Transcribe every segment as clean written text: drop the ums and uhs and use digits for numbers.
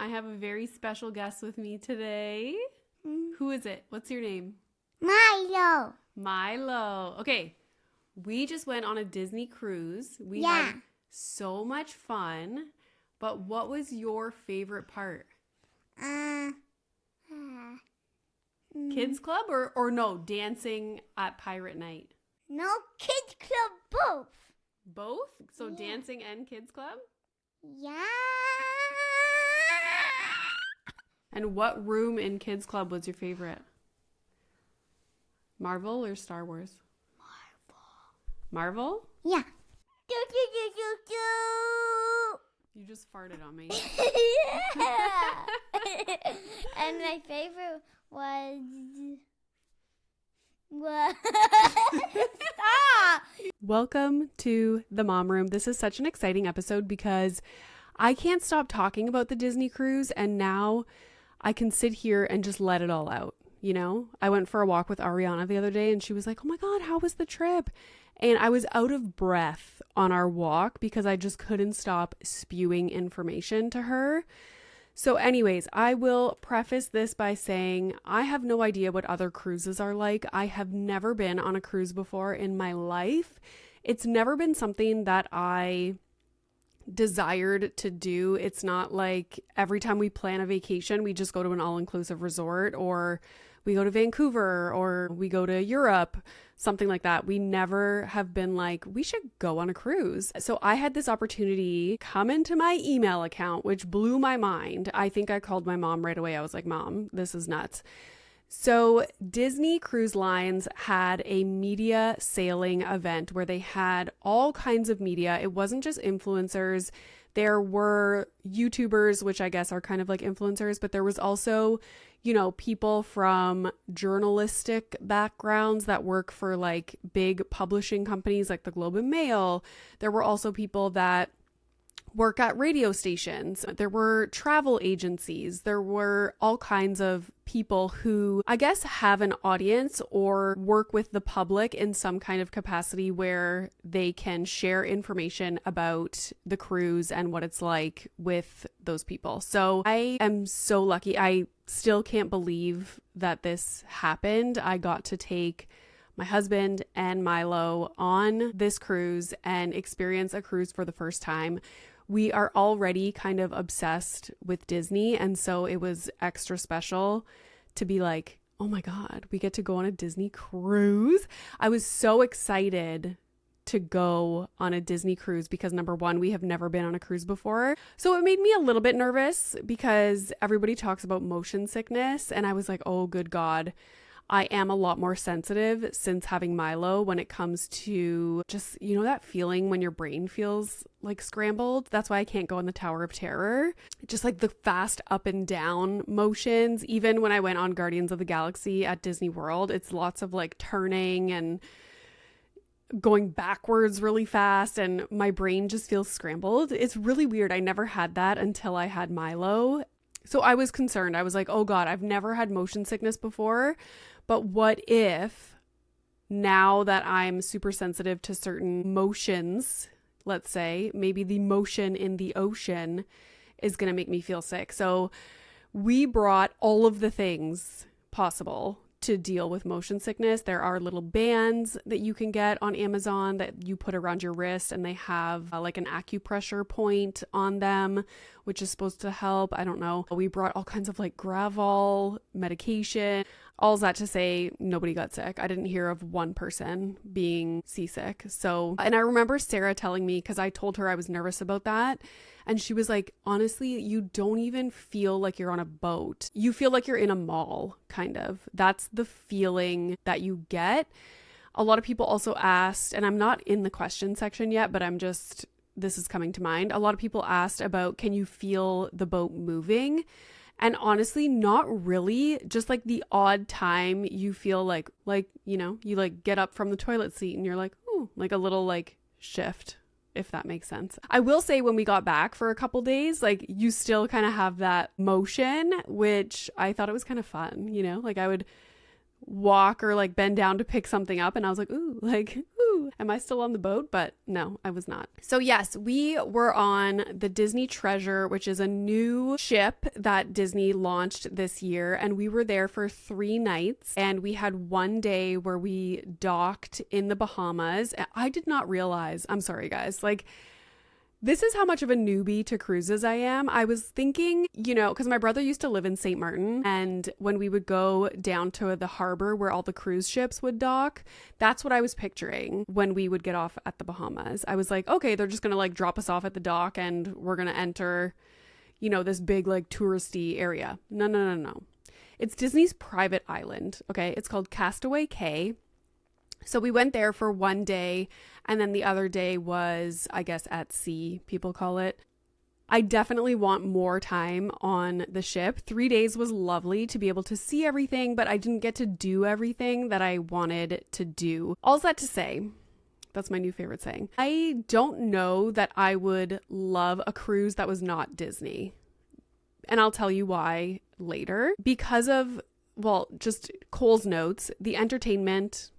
I have a very special guest with me today. Who is it? What's your name? Milo. Milo. Okay, we just went on a Disney cruise. We had so much fun. But what was your favorite part? Kids Club or no, dancing at Pirate Night? No, Kids Club both. Both? So dancing and Kids Club? Yeah. And what room in Kids Club was your favorite? Marvel or Star Wars? Marvel? Yeah. Do, do, do, do, do. You just farted on me. Yeah. And my favorite was... Stop! Welcome to the Mom Room. This is such an exciting episode because I can't stop talking about the Disney cruise, and now I can sit here and just let it all out. You know, I went for a walk with Ariana the other day and she was like, "Oh my God, how was the trip?" And I was out of breath on our walk because I just couldn't stop spewing information to her. So anyways, I will preface this by saying I have no idea what other cruises are like. I have never been on a cruise before in my life. It's never been something that I desired to do. It's not like every time we plan a vacation, we just go to an all-inclusive resort, or we go to Vancouver, or we go to Europe, something like that. We never have been like, we should go on a cruise. So I had this opportunity come into my email account, which blew my mind. I think I called my mom right away. I was like, "Mom, this is nuts." So Disney Cruise Lines had a media sailing event where they had all kinds of media. It wasn't just influencers. There were YouTubers, which I guess are kind of like influencers, but there was also, you know, people from journalistic backgrounds that work for like big publishing companies like the Globe and Mail. There were also people that work at radio stations. There were travel agencies. There were all kinds of people who I guess have an audience or work with the public in some kind of capacity where they can share information about the cruise and what it's like with those people. So I am so lucky. I still can't believe that this happened. I got to take my husband and Milo on this cruise and experience a cruise for the first time. We are already kind of obsessed with Disney, and so it was extra special to be like, oh my God, we get to go on a Disney cruise. I was so excited to go on a Disney cruise because number one, we have never been on a cruise before. So it made me a little bit nervous because everybody talks about motion sickness, and I was like, oh good God. I am a lot more sensitive since having Milo when it comes to just, you know, that feeling when your brain feels like scrambled. That's why I can't go on the Tower of Terror. Just like the fast up and down motions. Even when I went on Guardians of the Galaxy at Disney World, it's lots of like turning and going backwards really fast, and my brain just feels scrambled. It's really weird. I never had that until I had Milo. So I was concerned. I was like, oh God, I've never had motion sickness before. But what if now that I'm super sensitive to certain motions, let's say, maybe the motion in the ocean is going to make me feel sick. So we brought all of the things possible to deal with motion sickness. There are little bands that you can get on Amazon that you put around your wrist, and they have like an acupressure point on them, which is supposed to help. I don't know. We brought all kinds of like Gravol medication. All that to say, nobody got sick. I didn't hear of one person being seasick. So, and I remember Sarah telling me, because I told her I was nervous about that, and she was like, honestly, you don't even feel like you're on a boat. You feel like you're in a mall, kind of. That's the feeling that you get. A lot of people also asked, and I'm not in the question section yet, but this is coming to mind. A lot of people asked about, can you feel the boat moving? And honestly, not really. Just like the odd time you feel like, you know, you like get up from the toilet seat and you're like, ooh, like a little like shift, if that makes sense. I will say when we got back for a couple days, like you still kind of have that motion, which I thought it was kind of fun, you know, like I would walk or like bend down to pick something up and I was like, ooh, Woo! Am I still on the boat? But no, I was not. So yes, we were on the Disney Treasure, which is a new ship that Disney launched this year. And we were there for 3 nights. And we had one day where we docked in the Bahamas. I did not realize, I'm sorry guys, like, this is how much of a newbie to cruises I am. I was thinking, because my brother used to live in St. Martin, and when we would go down to the harbor where all the cruise ships would dock, that's what I was picturing when we would get off at the Bahamas. I was like, okay, they're just going to like drop us off at the dock and we're going to enter, this big like touristy area. No. It's Disney's private island, okay? It's called Castaway Cay. So we went there for one day, and then the other day was, I guess, at sea, people call it. I definitely want more time on the ship. 3 days was lovely to be able to see everything, but I didn't get to do everything that I wanted to do. All that to say, that's my new favorite saying, I don't know that I would love a cruise that was not Disney. And I'll tell you why later. Because of, just Cole's notes, the entertainment.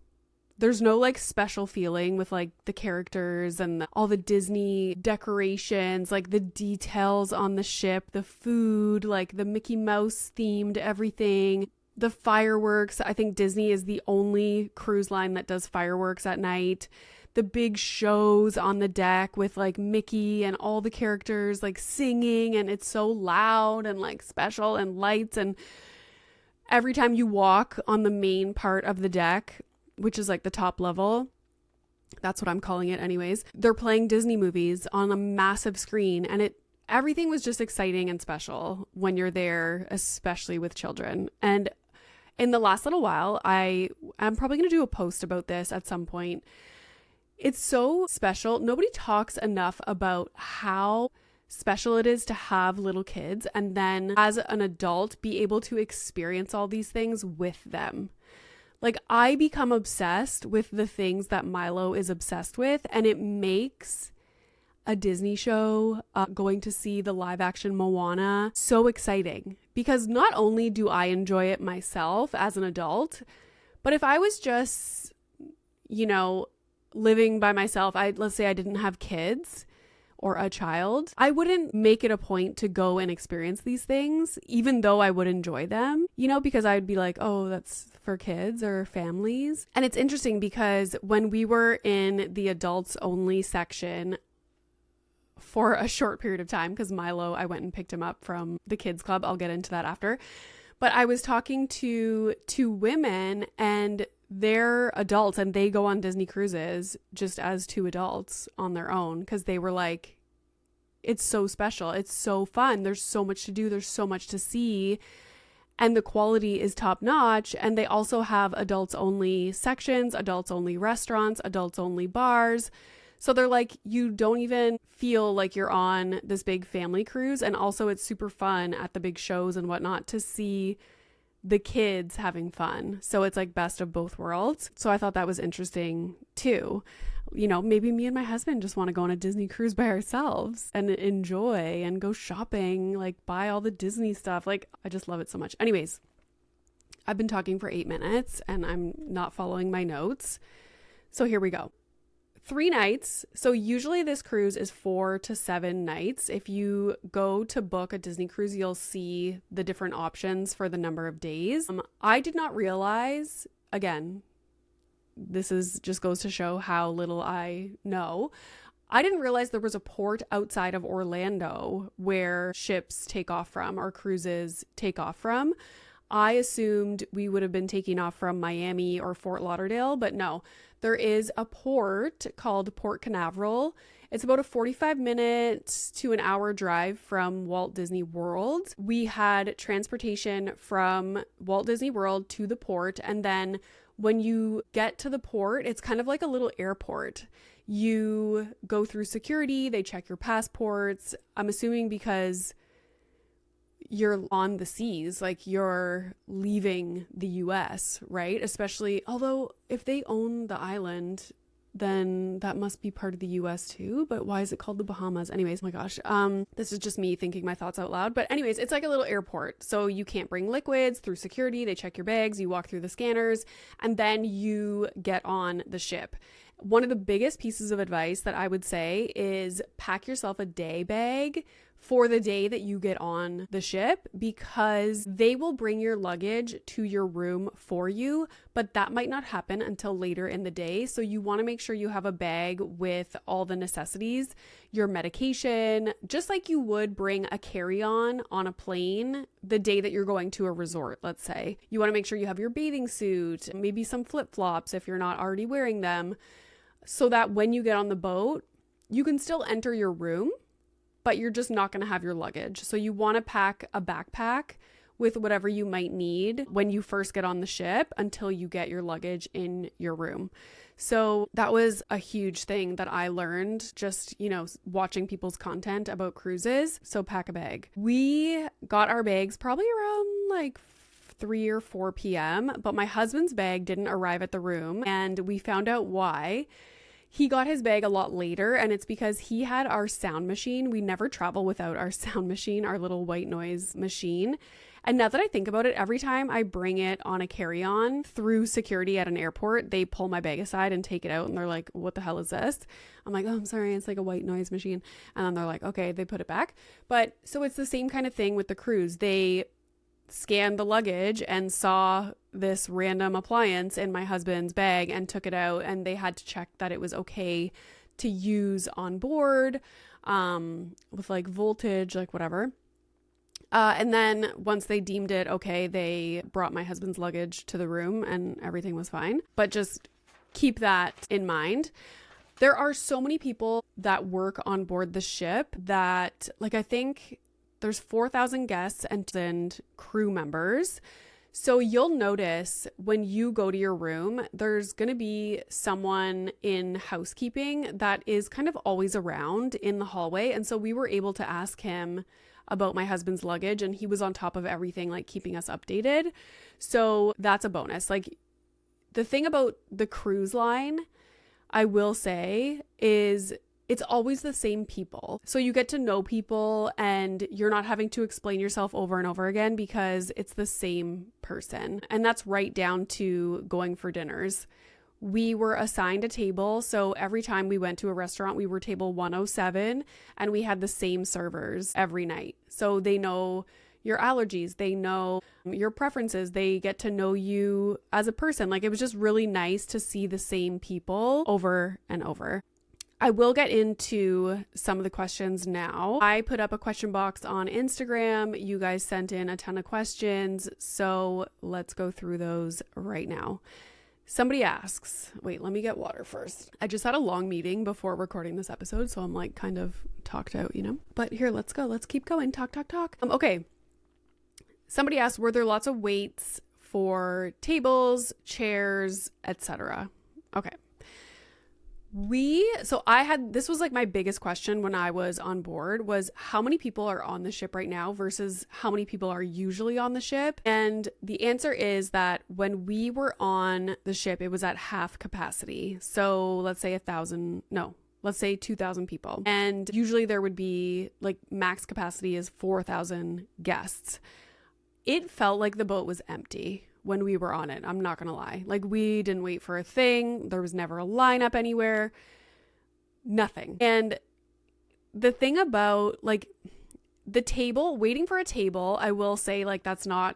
There's no like special feeling with like the characters and all the Disney decorations, like the details on the ship, the food, like the Mickey Mouse themed everything, the fireworks. I think Disney is the only cruise line that does fireworks at night. The big shows on the deck with like Mickey and all the characters like singing, and it's so loud and like special, and lights, and every time you walk on the main part of the deck, which is like the top level, that's what I'm calling it anyways, they're playing Disney movies on a massive screen, and everything was just exciting and special when you're there, especially with children. And in the last little while, I'm probably going to do a post about this at some point. It's so special. Nobody talks enough about how special it is to have little kids and then as an adult be able to experience all these things with them. Like, I become obsessed with the things that Milo is obsessed with, and it makes a Disney show, going to see the live action Moana, so exciting. Because not only do I enjoy it myself as an adult, but if I was just, living by myself, let's say I didn't have kids or a child, I wouldn't make it a point to go and experience these things, even though I would enjoy them, because I'd be like, oh, that's for kids or families. And it's interesting because when we were in the adults only section for a short period of time, because Milo, I went and picked him up from the kids club. I'll get into that after. But I was talking to 2 women, and they're adults and they go on Disney cruises just as 2 adults on their own, because they were like, it's so special. It's so fun. There's so much to do. There's so much to see. And the quality is top notch. And they also have adults only sections, adults only restaurants, adults only bars. So they're like, you don't even feel like you're on this big family cruise. And also it's super fun at the big shows and whatnot to see the kids having fun. So it's like best of both worlds. So I thought that was interesting too. Maybe me and my husband just want to go on a Disney cruise by ourselves and enjoy and go shopping, like buy all the Disney stuff. Like, I just love it so much. Anyways, I've been talking for 8 minutes and I'm not following my notes. So here we go. 3 nights. So usually this cruise is 4 to 7 nights. If you go to book a Disney cruise, you'll see the different options for the number of days. I did not realize, again, this just goes to show how little I know. I didn't realize there was a port outside of Orlando where ships take off from or cruises take off from. I assumed we would have been taking off from Miami or Fort Lauderdale, but no. There is a port called Port Canaveral. It's about a 45-minute to an hour drive from Walt Disney World. We had transportation from Walt Disney World to the port, and then when you get to the port, it's kind of like a little airport. You go through security, they check your passports. I'm assuming because you're on the seas, like you're leaving the US, right? Especially, although if they own the island, then that must be part of the US too. But why is it called the Bahamas? Anyways, oh my gosh. This is just me thinking my thoughts out loud. But anyways, it's like a little airport. So you can't bring liquids through security. They check your bags, you walk through the scanners, and then you get on the ship. One of the biggest pieces of advice that I would say is pack yourself a day bag for the day that you get on the ship, because they will bring your luggage to your room for you, but that might not happen until later in the day. So you want to make sure you have a bag with all the necessities, your medication, just like you would bring a carry-on on a plane the day that you're going to a resort, let's say. You want to make sure you have your bathing suit, maybe some flip-flops if you're not already wearing them, so that when you get on the boat, you can still enter your room, but you're just not going to have your luggage. So you want to pack a backpack with whatever you might need when you first get on the ship until you get your luggage in your room. So that was a huge thing that I learned just, watching people's content about cruises. So pack a bag. We got our bags probably around like 3 or 4 p.m., but my husband's bag didn't arrive at the room, and we found out why. He got his bag a lot later, and it's because he had our sound machine. We never travel without our sound machine, our little white noise machine. And now that I think about it, every time I bring it on a carry-on through security at an airport, they pull my bag aside and take it out, and they're like, what the hell is this? I'm like, oh, I'm sorry, it's like a white noise machine. And then they're like, okay, they put it back. But so it's the same kind of thing with the cruise. They scanned the luggage and saw this random appliance in my husband's bag and took it out, and they had to check that it was okay to use on board with like voltage, like whatever. And then once they deemed it okay, they brought my husband's luggage to the room and everything was fine. But just keep that in mind. There are so many people that work on board the ship that, like, I think there's 4,000 guests and crew members. So you'll notice when you go to your room, there's going to be someone in housekeeping that is kind of always around in the hallway. And so we were able to ask him about my husband's luggage, and he was on top of everything, like keeping us updated. So that's a bonus. Like, the thing about the cruise line, I will say, is it's always the same people. So you get to know people and you're not having to explain yourself over and over again because it's the same person. And that's right down to going for dinners. We were assigned a table. So every time we went to a restaurant, we were table 107, and we had the same servers every night. So they know your allergies, they know your preferences, they get to know you as a person. Like, it was just really nice to see the same people over and over. I will get into some of the questions now. I put up a question box on Instagram. You guys sent in a ton of questions, so let's go through those right now. Somebody asks, wait, let me get water first. I just had a long meeting before recording this episode, so I'm like kind of talked out, But here, let's go. Let's keep going. Talk. Okay. Somebody asked, were there lots of waits for tables, chairs, etc.? Okay. This was like my biggest question when I was on board, was how many people are on the ship right now versus how many people are usually on the ship. And the answer is that when we were on the ship, it was at half capacity. So let's say 2,000 people. And usually there would be, like, max capacity is 4,000 guests. It felt like the boat was empty when we were on it. I'm not gonna lie. Like, we didn't wait for a thing. There was never a lineup anywhere. Nothing. And the thing about, like, the table, waiting for a table, I will say, like, that's not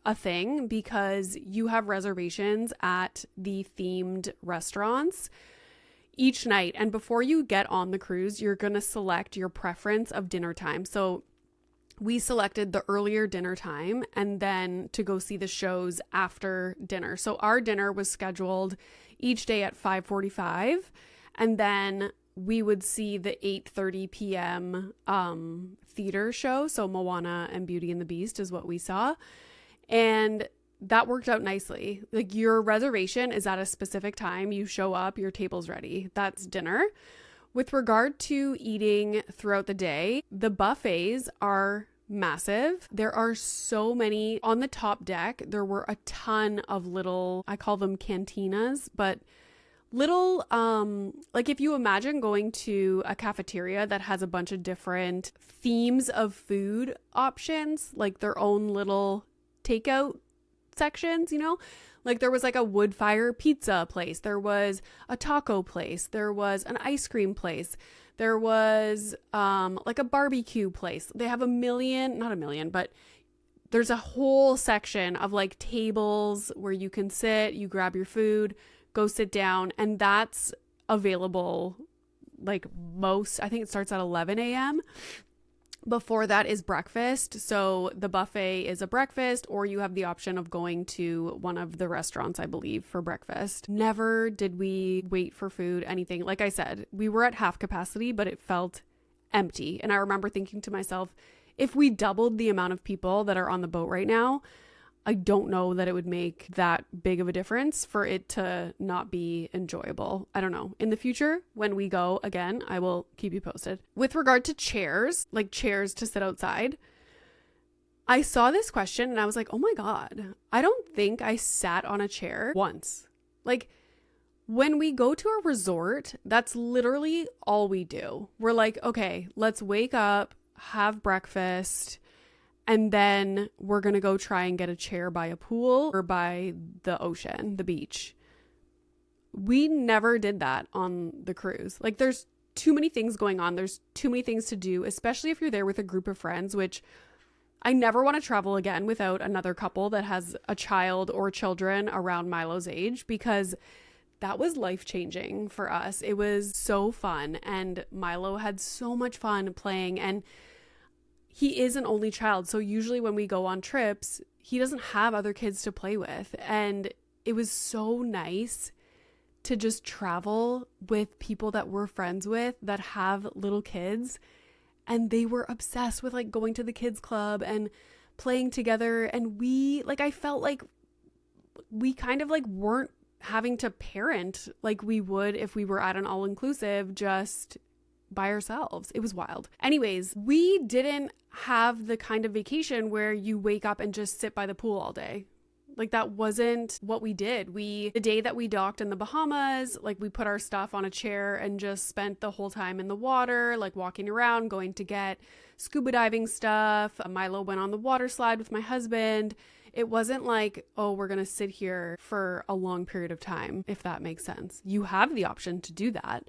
a thing because you have reservations at the themed restaurants each night. And before you get on the cruise, you're gonna select your preference of dinner time. So we selected the earlier dinner time and then to go see the shows after dinner. So our dinner was scheduled each day at 5:45, and then we would see the 8:30 p.m. theater show. So Moana and Beauty and the Beast is what we saw. And that worked out nicely. Like, your reservation is at a specific time. You show up, your table's ready. That's dinner. With regard to eating throughout the day, the buffets are massive. There are so many on the top deck. There were a ton of little, I call them cantinas, but little, like if you imagine going to a cafeteria that has a bunch of different themes of food options, like their own little takeout sections, you know, like there was like a wood fire pizza place, there was a taco place, there was an ice cream place, there was like a barbecue place. They have not a million, but there's a whole section of like tables where you can sit, you grab your food, go sit down, and that's available like I think it starts at 11 a.m. Before that is breakfast. So the buffet is a breakfast, or you have the option of going to one of the restaurants, I believe, for breakfast. Never did we wait for food, anything. Like I said, we were at half capacity, but it felt empty. And I remember thinking to myself, if we doubled the amount of people that are on the boat right now, I don't know that it would make that big of a difference for it to not be enjoyable. I don't know. In the future, when we go again, I will keep you posted. With regard to chairs, like chairs to sit outside, I saw this question and I was like, oh my God, I don't think I sat on a chair once. Like when we go to a resort, that's literally all we do. We're like, okay, let's wake up, have breakfast, and then we're going to go try and get a chair by a pool or by the ocean, the beach. We never did that on the cruise. Like there's too many things going on. There's too many things to do, especially if you're there with a group of friends, which I never want to travel again without another couple that has a child or children around Milo's age, because that was life-changing for us. It was so fun, and Milo had so much fun playing, and he is an only child. So usually when we go on trips, he doesn't have other kids to play with. And it was so nice to just travel with people that we're friends with that have little kids. And they were obsessed with like going to the kids club and playing together. And I felt like we kind of like weren't having to parent like we would if we were at an all-inclusive just by ourselves. It was wild. Anyways, we didn't have the kind of vacation where you wake up and just sit by the pool all day. Like that wasn't what we did. The day that we docked in the Bahamas, like we put our stuff on a chair and just spent the whole time in the water, like walking around, going to get scuba diving stuff. Milo went on the water slide with my husband. It wasn't like, oh, we're going to sit here for a long period of time, if that makes sense. You have the option to do that.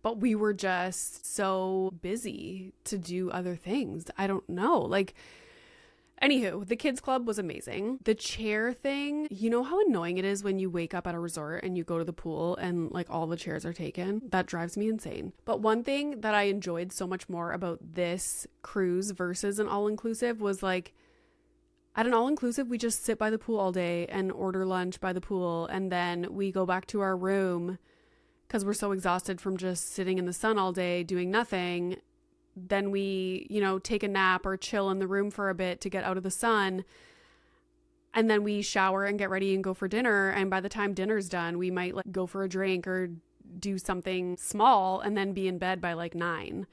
But we were just so busy to do other things. I don't know. Like, anywho, the kids club was amazing. The chair thing, you know how annoying it is when you wake up at a resort and you go to the pool and like all the chairs are taken? That drives me insane. But one thing that I enjoyed so much more about this cruise versus an all-inclusive was like, at an all-inclusive, we just sit by the pool all day and order lunch by the pool. And then we go back to our room because we're so exhausted from just sitting in the sun all day doing nothing. Then we, take a nap or chill in the room for a bit to get out of the sun. And then we shower and get ready and go for dinner. And by the time dinner's done, we might like go for a drink or do something small and then be in bed by like 9.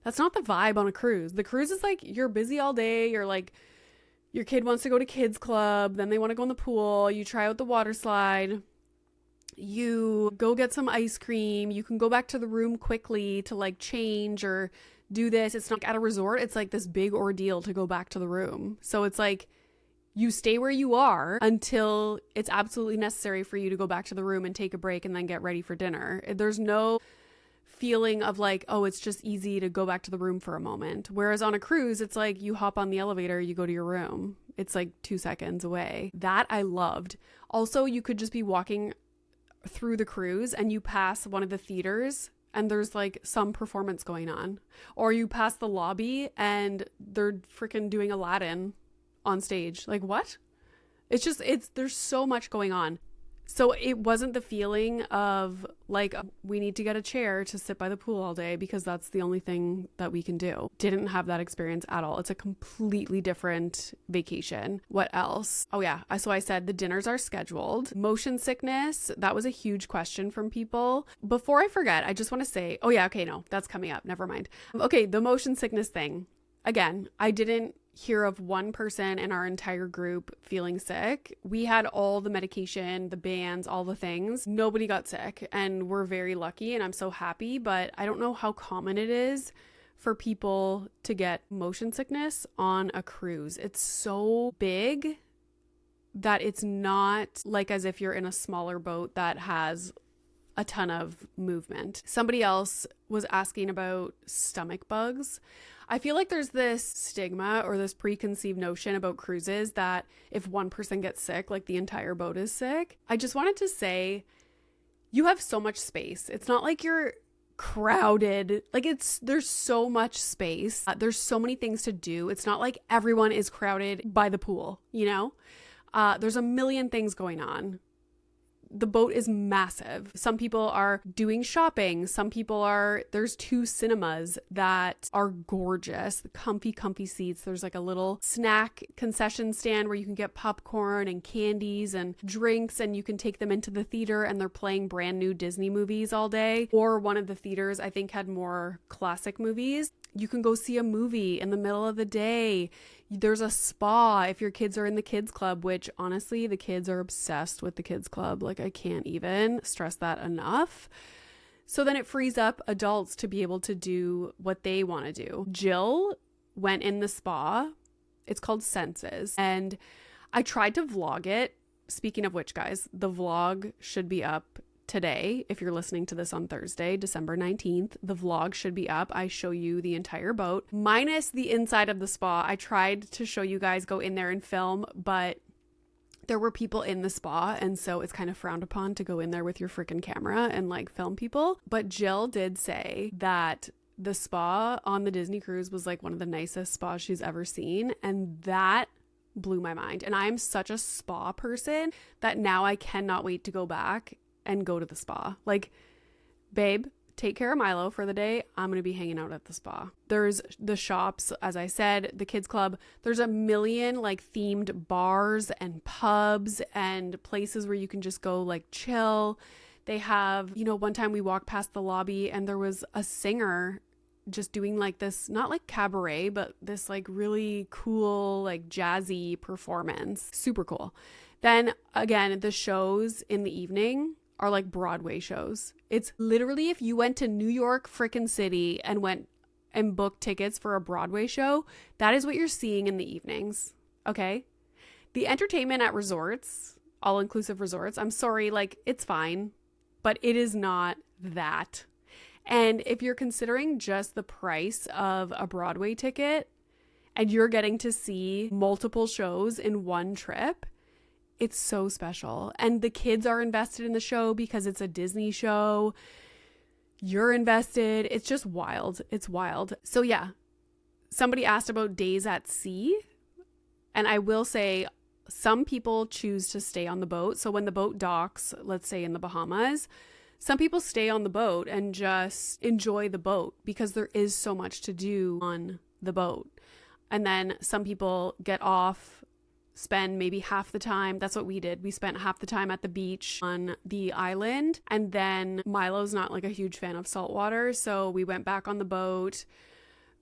That's not the vibe on a cruise. The cruise is like, you're busy all day. You're like, your kid wants to go to kids club. Then they want to go in the pool. You try out the water slide. You go get some ice cream. You can go back to the room quickly to like change or do this. It's not like at a resort. It's like this big ordeal to go back to the room. So it's like you stay where you are until it's absolutely necessary for you to go back to the room and take a break and then get ready for dinner. There's no feeling of like, oh, it's just easy to go back to the room for a moment. Whereas on a cruise, it's like you hop on the elevator, you go to your room. It's like 2 seconds away. That I loved. Also, you could just be walking through the cruise and you pass one of the theaters and there's like some performance going on, or you pass the lobby and they're freaking doing Aladdin on stage. Like what? There's so much going on. So it wasn't the feeling of like, we need to get a chair to sit by the pool all day because that's the only thing that we can do. Didn't have that experience at all. It's a completely different vacation. What else? Oh yeah. So I said the dinners are scheduled. Motion sickness. That was a huge question from people. Before I forget, I just want to say, oh yeah, okay, no, that's coming up. Never mind. Okay. The motion sickness thing. Again, I didn't hear of one person in our entire group feeling sick. We had all the medication, the bands, all the things. Nobody got sick, and we're very lucky, and I'm so happy, but I don't know how common it is for people to get motion sickness on a cruise. It's so big that it's not like as if you're in a smaller boat that has a ton of movement. Somebody else was asking about stomach bugs. I feel like there's this stigma or this preconceived notion about cruises that if one person gets sick, like the entire boat is sick. I just wanted to say, you have so much space. It's not like you're crowded. Like there's so much space. There's so many things to do. It's not like everyone is crowded by the pool, you know? There's a million things going on. The boat is massive. Some people are doing shopping. There's 2 cinemas that are gorgeous. Comfy seats. There's like a little snack concession stand where you can get popcorn and candies and drinks, and you can take them into the theater and they're playing brand new Disney movies all day. Or one of the theaters, I think, had more classic movies. You can go see a movie in the middle of the day. There's a spa if your kids are in the kids club, which honestly, the kids are obsessed with the kids club. Like, I can't even stress that enough. So then it frees up adults to be able to do what they want to do. Jill went in the spa. It's called Senses. And I tried to vlog it. Speaking of which, guys, the vlog should be up today. If you're listening to this on Thursday, December 19th, the vlog should be up. I show you the entire boat minus the inside of the spa. I tried to show you guys go in there and film, but there were people in the spa, and so it's kind of frowned upon to go in there with your freaking camera and like film people. But Jill did say that the spa on the Disney cruise was like one of the nicest spas she's ever seen, and that blew my mind. And I'm such a spa person that now I cannot wait to go back and go to the spa. Like, babe, take care of Milo for the day. I'm going to be hanging out at the spa. There's the shops, as I said, the kids club. There's a million like themed bars and pubs and places where you can just go like chill. They have, one time we walked past the lobby and there was a singer just doing like this, not like cabaret, but this like really cool, like jazzy performance. Super cool. Then again, the shows in the evening are like Broadway shows. It's literally, if you went to New York frickin' city and went and booked tickets for a Broadway show, that is what you're seeing in the evenings. Okay? The entertainment at resorts, all-inclusive resorts, I'm sorry, like, it's fine, but it is not that. And if you're considering just the price of a Broadway ticket and you're getting to see multiple shows in one trip, it's so special. And the kids are invested in the show because it's a Disney show. You're invested. It's just wild. It's wild. So yeah, somebody asked about days at sea. And I will say some people choose to stay on the boat. So when the boat docks, let's say in the Bahamas, some people stay on the boat and just enjoy the boat because there is so much to do on the boat. And then some people get off, spend maybe half the time. That's what we did. We spent half the time at the beach on the island. And then Milo's not like a huge fan of salt water. So we went back on the boat,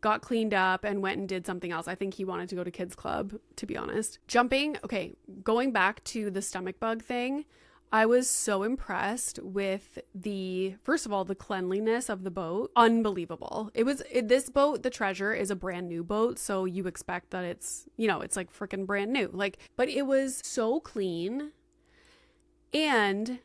got cleaned up, and went and did something else. I think he wanted to go to kids club, to be honest. Going back to the stomach bug thing, I was so impressed with first of all, the cleanliness of the boat. Unbelievable. This boat, the Treasure, is a brand new boat. So you expect that it's like freaking brand new. But it was so clean. And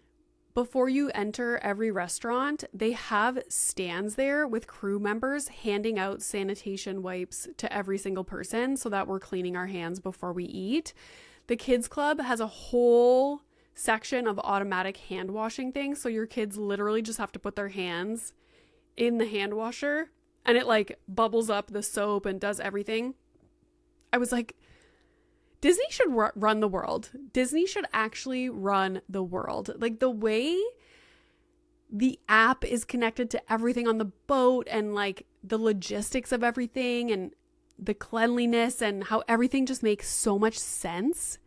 before you enter every restaurant, they have stands there with crew members handing out sanitation wipes to every single person so that we're cleaning our hands before we eat. The kids club has a whole section of automatic hand washing things, so your kids literally just have to put their hands in the hand washer and it like bubbles up the soap and does everything. I was like, Disney should run the world. Disney should actually run the world. Like the way the app is connected to everything on the boat and like the logistics of everything and the cleanliness and how everything just makes so much sense.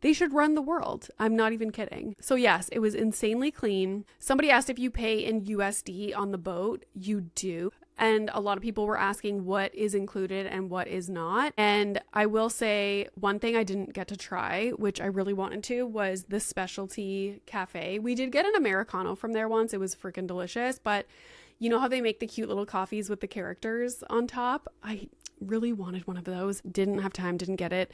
They should run the world. I'm not even kidding. So yes, it was insanely clean. Somebody asked if you pay in USD on the boat. You do. And a lot of people were asking what is included and what is not. And I will say one thing I didn't get to try, which I really wanted to, was the specialty cafe. We did get an Americano from there once. It was freaking delicious. But you know how they make the cute little coffees with the characters on top? I really wanted one of those. Didn't have time, didn't get it.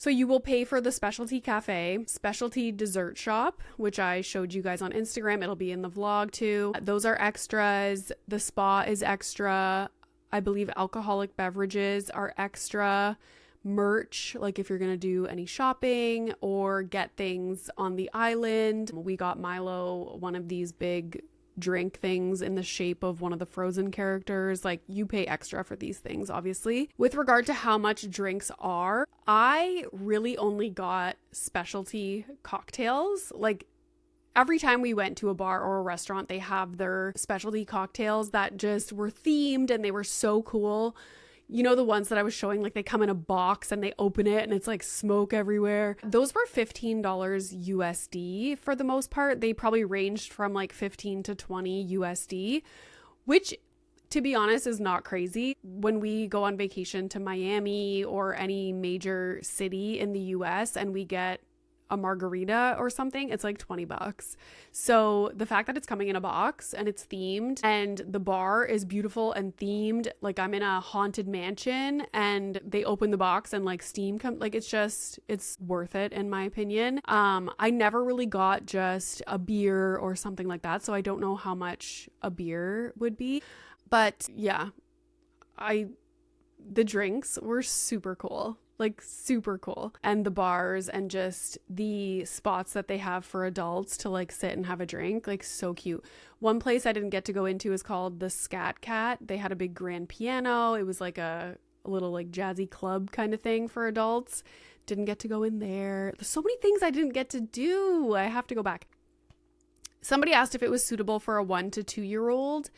So you will pay for the specialty cafe, specialty dessert shop, which I showed you guys on Instagram. It'll be in the vlog too. Those are extras. The spa is extra. I believe alcoholic beverages are extra. Merch, like if you're going to do any shopping or get things on the island. We got Milo one of these big drink things in the shape of one of the Frozen characters. Like, you pay extra for these things, obviously. With regard to how much drinks are, I really only got specialty cocktails. Like, every time we went to a bar or a restaurant, they have their specialty cocktails that just were themed and they were so cool. You know, the ones that I was showing, like they come in a box and they open it and it's like smoke everywhere. Those were $15 USD for the most part. They probably ranged from like 15 to 20 USD, which, to be honest, is not crazy. When we go on vacation to Miami or any major city in the US and we get a margarita or something, it's like $20. So the fact that it's coming in a box and it's themed and the bar is beautiful and themed, like I'm in a haunted mansion and they open the box and like steam comes, like it's worth it in my opinion. I never really got just a beer or something like that, so I don't know how much a beer would be, but yeah, the drinks were super cool. Like super cool. And the bars and just the spots that they have for adults to like sit and have a drink, like so cute. One place I didn't get to go into is called the Scat Cat. They had a big grand piano. It was like a little like jazzy club kind of thing for adults. Didn't get to go in there. There's so many things I didn't get to do. I have to go back. Somebody asked if it was suitable for a 1 to 2 year old.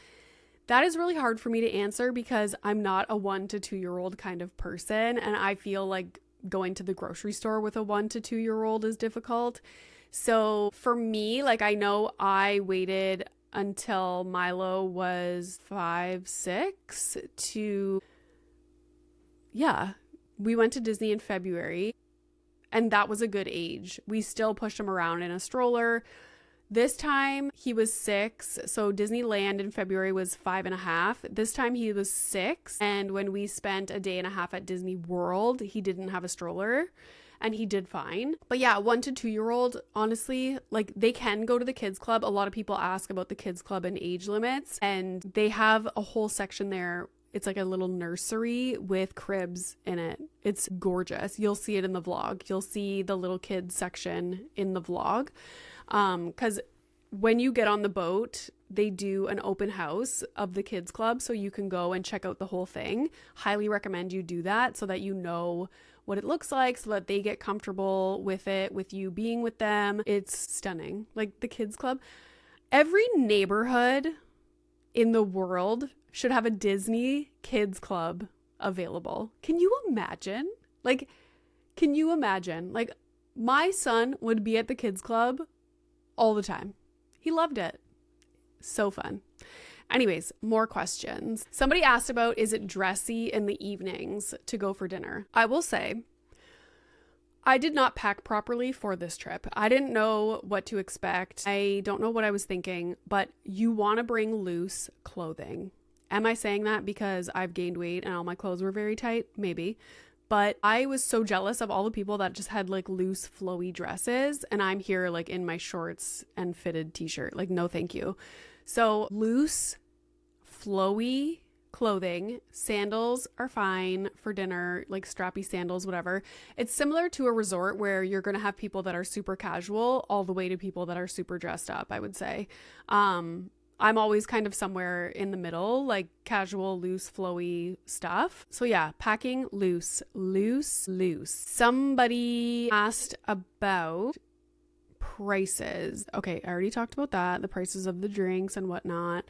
That is really hard for me to answer because I'm not a 1 to 2 year old kind of person. And I feel like going to the grocery store with a 1 to 2 year old is difficult. So for me, like I know I waited until Milo was 5, 6 to, yeah, we went to Disney in February and that was a good age. We still pushed him around in a stroller. This time he was 6, so Disneyland in February was 5.5. This time he was 6, and when we spent a day and a half at Disney World, he didn't have a stroller, and he did fine. But yeah, 1 to 2 year old, honestly, like they can go to the kids club. A lot of people ask about the kids club and age limits, and they have a whole section there. It's like a little nursery with cribs in it. It's gorgeous. You'll see it in the vlog. You'll see the little kids section in the vlog. Because when you get on the boat, they do an open house of the kids club, so you can go and check out the whole thing. Highly recommend you do that so that you know what it looks like, so that they get comfortable with it, with you being with them. It's stunning. Like the kids club, every neighborhood in the world should have a Disney kids club available. Can you imagine? Like, my son would be at the kids club all the time. He loved it. So fun. Anyways, more questions. Somebody asked about, is it dressy in the evenings to go for dinner? I will say, I did not pack properly for this trip. I didn't know what to expect. I don't know what I was thinking, but you want to bring loose clothing. Am I saying that because I've gained weight and all my clothes were very tight? Maybe. But I was so jealous of all the people that just had like loose flowy dresses, and I'm here like in my shorts and fitted t-shirt. Like, no thank you. So loose flowy clothing, sandals are fine for dinner, like strappy sandals, whatever. It's similar to a resort where you're going to have people that are super casual all the way to people that are super dressed up, I would say. I'm always kind of somewhere in the middle, like casual, loose, flowy stuff. So yeah, packing loose. Somebody asked about prices. Okay, I already talked about that, the prices of the drinks and whatnot.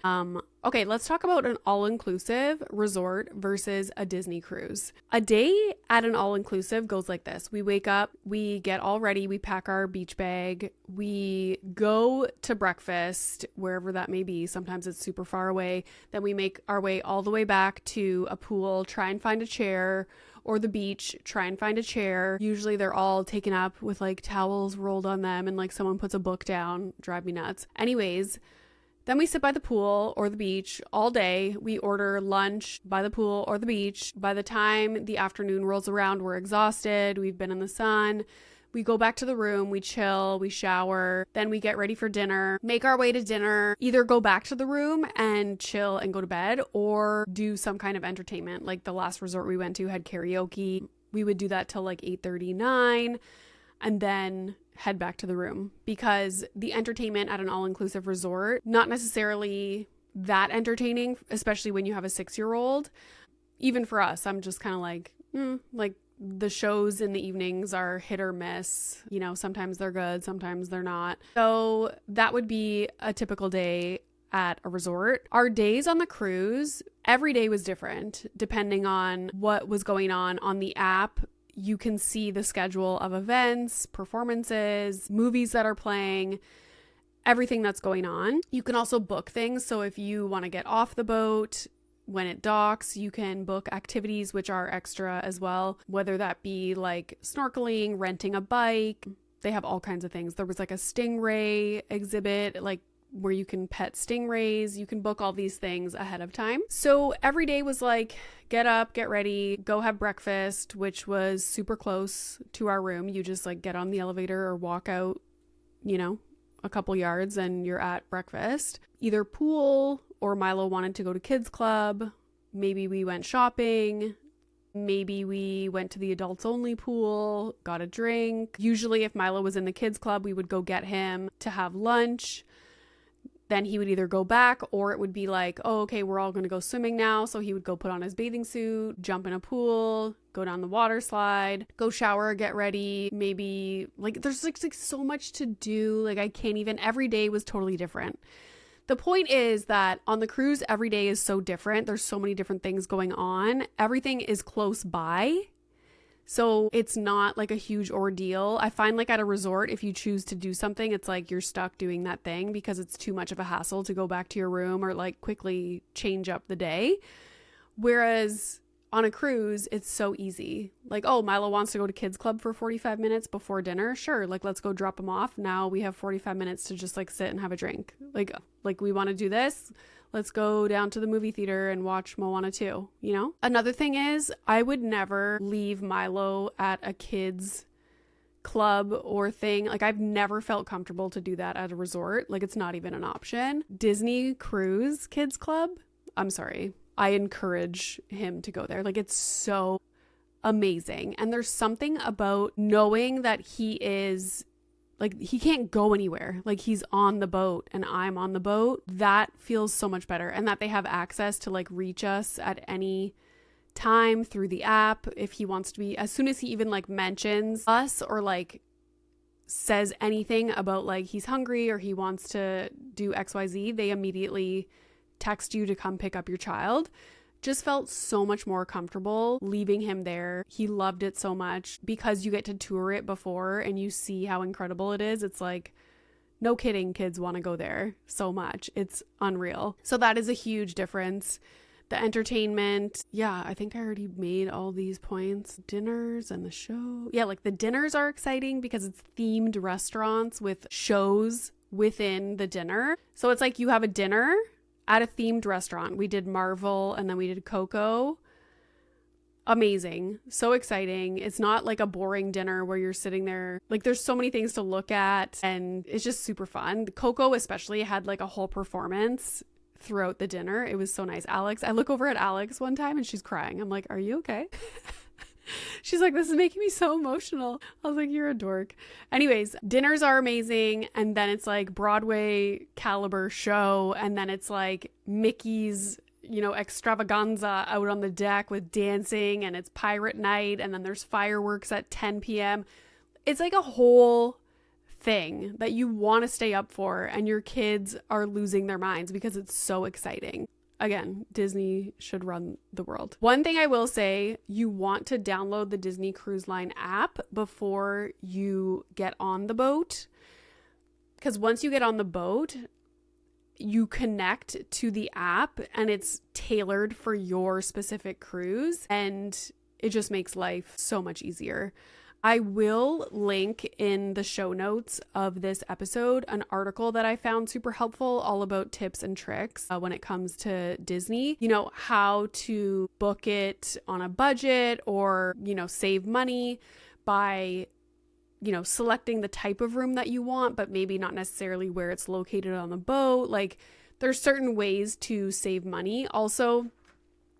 Okay, let's talk about an all-inclusive resort versus a Disney cruise. A day at an all-inclusive goes like this. We wake up, we get all ready, we pack our beach bag, we go to breakfast, wherever that may be. Sometimes it's super far away. Then we make our way all the way back to a pool, try and find a chair, or the beach, try and find a chair. Usually they're all taken up with like towels rolled on them and like someone puts a book down. Drive me nuts. Anyways, then we sit by the pool or the beach all day. We order lunch by the pool or the beach. By the time the afternoon rolls around, we're exhausted. We've been in the sun. We go back to the room, we chill, we shower, then we get ready for dinner, make our way to dinner, either go back to the room and chill and go to bed or do some kind of entertainment. Like the last resort we went to had karaoke. We would do that till like 8:39 and then head back to the room, because the entertainment at an all-inclusive resort, not necessarily that entertaining, especially when you have a 6-year-old. Even for us, I'm just kind of like, the shows in the evenings are hit or miss. You know, sometimes they're good, sometimes they're not. So that would be a typical day at a resort. Our days on the cruise, every day was different depending on what was going on the app. You can see the schedule of events, performances, movies that are playing, everything that's going on. You can also book things. So if you want to get off the boat, when it docks, you can book activities which are extra as well, whether that be like snorkeling, renting a bike. They have all kinds of things. There was like a stingray exhibit, like where you can pet stingrays. You can book all these things ahead of time. So every day was like, get up, get ready, go have breakfast, which was super close to our room. You just like get on the elevator or walk out, you know, a couple yards and you're at breakfast. Either pool, or Milo wanted to go to kids club. Maybe we went shopping. Maybe we went to the adults only pool, got a drink. Usually if Milo was in the kids club, we would go get him to have lunch. Then he would either go back, or it would be like, oh, okay, we're all going to go swimming now. So he would go put on his bathing suit, jump in a pool, go down the water slide, go shower, get ready. Maybe like there's like so much to do. Like I can't even, every day was totally different. The point is that on the cruise, every day is so different. There's so many different things going on. Everything is close by. So it's not like a huge ordeal. I find like at a resort, if you choose to do something, it's like you're stuck doing that thing because it's too much of a hassle to go back to your room or like quickly change up the day. Whereas on a cruise, it's so easy. Like, oh, Milo wants to go to kids club for 45 minutes before dinner. Sure. Like, let's go drop him off. Now we have 45 minutes to just like sit and have a drink. Like we want to do this. Let's go down to the movie theater and watch Moana 2, you know? Another thing is I would never leave Milo at a kids club or thing. Like I've never felt comfortable to do that at a resort. Like it's not even an option. Disney cruise kids club. I'm sorry. I encourage him to go there. Like it's so amazing. And there's something about knowing that he is like, he can't go anywhere. Like he's on the boat and I'm on the boat. That feels so much better. And that they have access to like reach us at any time through the app. If he wants to be, as soon as he even like mentions us or like says anything about like he's hungry or he wants to do XYZ, they immediately text you to come pick up your child. Just felt so much more comfortable leaving him there. He loved it so much because you get to tour it before and you see how incredible it is. It's like, no kidding, kids want to go there so much. It's unreal. So that is a huge difference. The entertainment. Yeah, I think I already made all these points. Dinners and the show. Yeah, like the dinners are exciting because it's themed restaurants with shows within the dinner. So it's like you have a dinner at a themed restaurant. We did Marvel and then we did Coco. Amazing. So exciting. It's not like a boring dinner where you're sitting there. Like there's so many things to look at and it's just super fun. Coco especially had like a whole performance throughout the dinner. It was so nice. I look over at Alex one time and she's crying. I'm like, are you okay? She's like, this is making me so emotional. I was like, you're a dork. Anyways, dinners are amazing. And then it's like Broadway caliber show. And then it's like Mickey's, you know, extravaganza out on the deck with dancing, and it's pirate night. And then there's fireworks at 10 p.m. It's like a whole thing that you want to stay up for, and your kids are losing their minds because it's so exciting. Again, Disney should run the world. One thing I will say, you want to download the Disney Cruise Line app before you get on the boat. Because once you get on the boat, you connect to the app and it's tailored for your specific cruise, and it just makes life so much easier. I will link in the show notes of this episode an article that I found super helpful, all about tips and tricks when it comes to Disney. You know, how to book it on a budget, or, you know, save money by, you know, selecting the type of room that you want, but maybe not necessarily where it's located on the boat. Like, there's certain ways to save money. Also,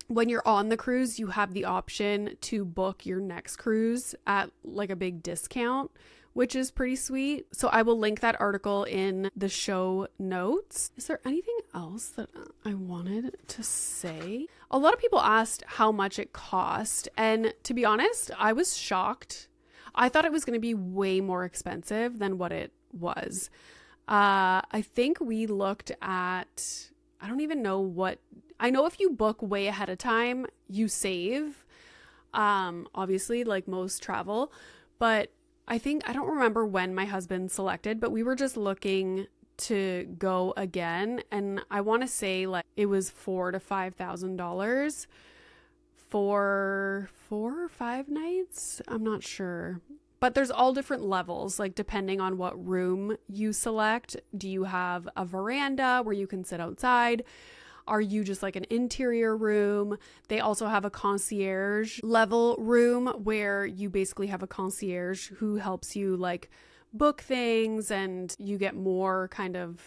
when you're on the cruise, you have the option to book your next cruise at like a big discount, which is pretty sweet. So I will link that article in the show notes. Is there anything else that I wanted to say? A lot of people asked how much it cost, and to be honest, I was shocked. I thought it was going to be way more expensive than what it was. I think we looked at, I don't even know what, I know if you book way ahead of time, you save, obviously, like most travel, but I don't remember when my husband selected, but we were just looking to go again, and I want to say like it was $4,000 to $5,000 for 4 or 5 nights. I'm not sure. But there's all different levels, like depending on what room you select. Do you have a veranda where you can sit outside? Are you just like an interior room? They also have a concierge level room where you basically have a concierge who helps you like book things, and you get more kind of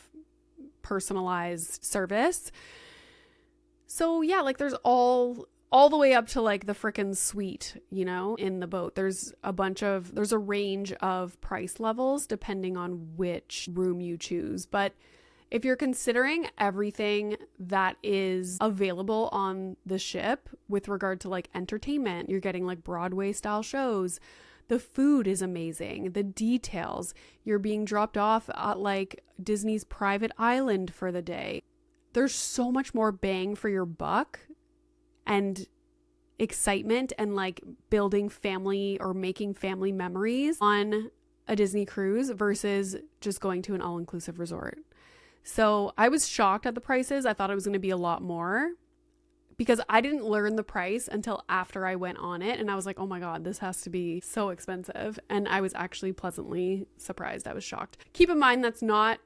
personalized service. So yeah, like there's all the way up to like the frickin' suite, you know, in the boat. There's a range of price levels depending on which room you choose. But if you're considering everything that is available on the ship with regard to like entertainment, you're getting like Broadway style shows. The food is amazing. The details. You're being dropped off at like Disney's private island for the day. There's so much more bang for your buck and excitement and like building family or making family memories on a Disney cruise versus just going to an all-inclusive resort. So I was shocked at the prices. I thought it was going to be a lot more because I didn't learn the price until after I went on it. And I was like, oh my God, this has to be so expensive. And I was actually pleasantly surprised. I was shocked. Keep in mind, that's not,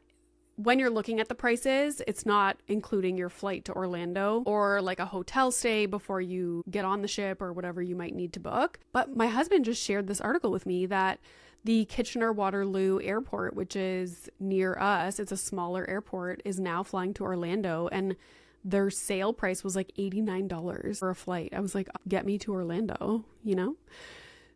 when you're looking at the prices, it's not including your flight to Orlando or like a hotel stay before you get on the ship or whatever you might need to book. But my husband just shared this article with me that the Kitchener-Waterloo Airport, which is near us, it's a smaller airport, is now flying to Orlando, and their sale price was like $89 for a flight. I was like, get me to Orlando, you know?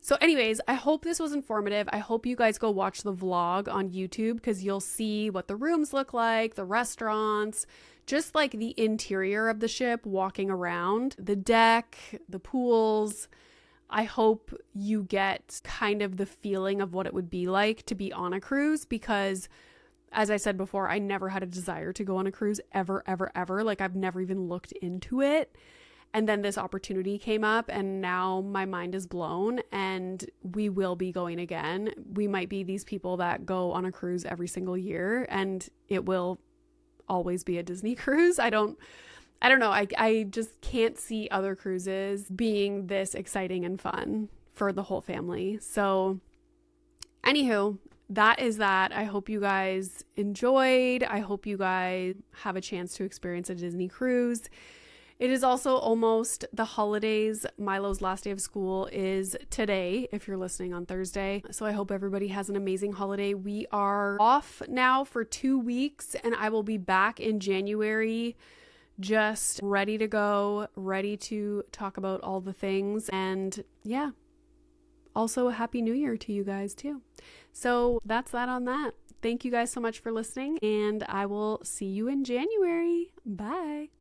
So anyways, I hope this was informative. I hope you guys go watch the vlog on YouTube because you'll see what the rooms look like, the restaurants, just like the interior of the ship, walking around, the deck, the pools. I hope you get kind of the feeling of what it would be like to be on a cruise because, as I said before, I never had a desire to go on a cruise ever, ever, ever. Like I've never even looked into it. And then this opportunity came up and now my mind is blown and we will be going again. We might be these people that go on a cruise every single year and it will always be a Disney cruise. I don't know. I just can't see other cruises being this exciting and fun for the whole family. So anywho, that is that. I hope you guys enjoyed. I hope you guys have a chance to experience a Disney cruise. It is also almost the holidays. Milo's last day of school is today, if you're listening on Thursday. So I hope everybody has an amazing holiday. We are off now for 2 weeks and I will be back in January, just ready to go, ready to talk about all the things. And yeah, also a happy new year to you guys too. So that's that on that. Thank you guys so much for listening and I will see you in January. Bye.